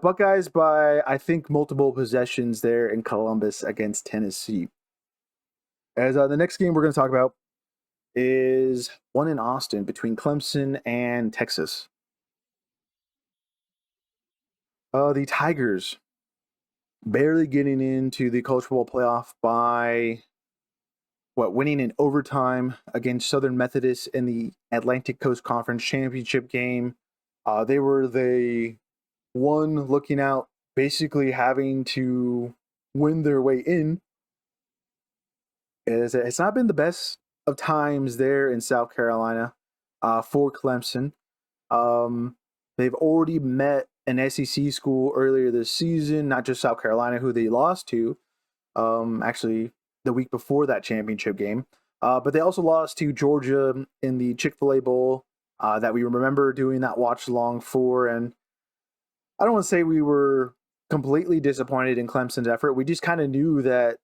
Buckeyes by, I think, multiple possessions there in Columbus against Tennessee. As the next game we're going to talk about is one in Austin between Clemson and Texas. The Tigers barely getting into the college football playoff by winning in overtime against Southern Methodist in the Atlantic Coast Conference Championship game. They were the one looking out, basically having to win their way in. It's not been the best of times there in South Carolina for Clemson. Um, they've already met an SEC school earlier this season, not just South Carolina, who they lost to, actually the week before that championship game. But they also lost to Georgia in the Chick-fil-A Bowl that we remember doing that watch along for. And I don't want to say we were completely disappointed in Clemson's effort. We just kind of knew that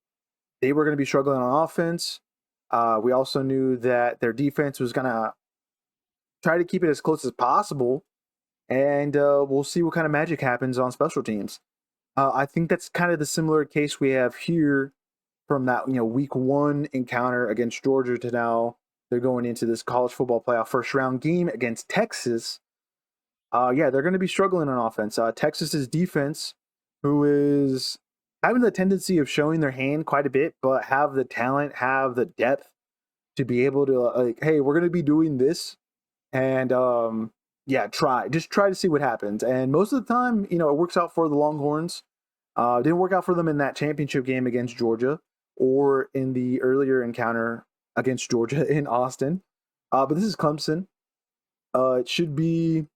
they were going to be struggling on offense. We also knew that their defense was going to try to keep it as close as possible, and we'll see what kind of magic happens on special teams. I think that's kind of the similar case we have here from that week one encounter against Georgia to now they're going into this college football playoff first round game against Texas. Yeah, they're going to be struggling on offense. Texas's defense, who is having the tendency of showing their hand quite a bit, but have the talent, have the depth to be able to hey, we're going to be doing this, and yeah, try to see what happens. And most of the time, it works out for the Longhorns. Didn't work out for them in that championship game against Georgia or in the earlier encounter against Georgia in Austin. But this is Clemson. It should be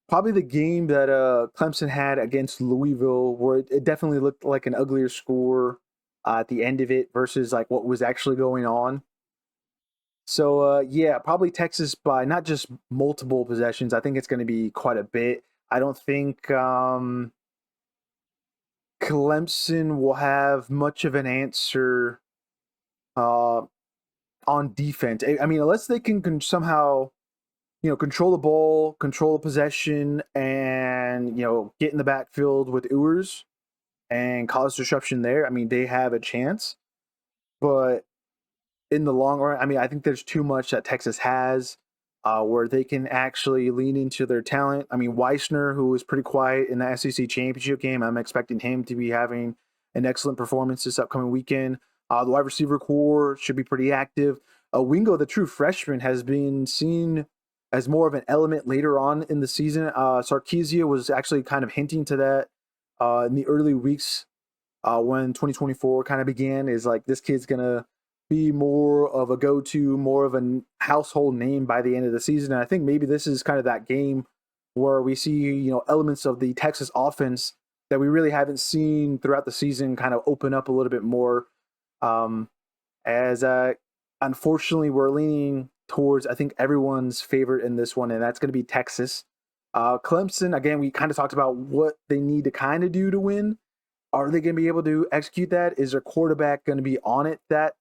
probably the game that Clemson had against Louisville, where it definitely looked like an uglier score at the end of it versus like what was actually going on. So yeah, probably Texas by not just multiple possessions. I think it's going to be quite a bit. I don't think Clemson will have much of an answer uh, on defense. I mean, unless they can somehow control the ball, control the possession, and get in the backfield with Ewers and cause disruption there. I mean, they have a chance, but in the long run, I mean, I think there's too much that Texas has where they can actually lean into their talent. I mean, Weissner, who was pretty quiet in the SEC championship game, I'm expecting him to be having an excellent performance this upcoming weekend. The wide receiver core should be pretty active. Wingo, the true freshman, has been seen as more of an element later on in the season. Sarkisian was actually kind of hinting to that in the early weeks when 2024 kind of began. Is like this kid's gonna be more of a go-to, more of a household name by the end of the season. And I think maybe this is kind of that game where we see elements of the Texas offense that we really haven't seen throughout the season kind of open up a little bit more. Um, as unfortunately we're leaning towards I think everyone's favorite in this one, and that's going to be Texas. Clemson, again, we kind of talked about what they need to kind of do to win. Are they going to be able to execute that? Is their quarterback going to be on it that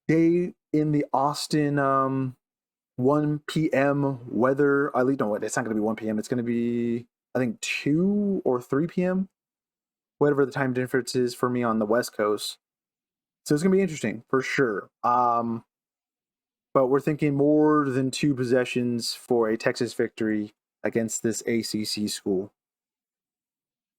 day in the Austin 1 p.m. weather? At least no, it's not going to be 1 p.m. It's going to be I think 2 or 3 p.m. Whatever the time difference is for me on the West Coast. So it's going to be interesting for sure. But we're thinking more than two possessions for a Texas victory against this ACC school.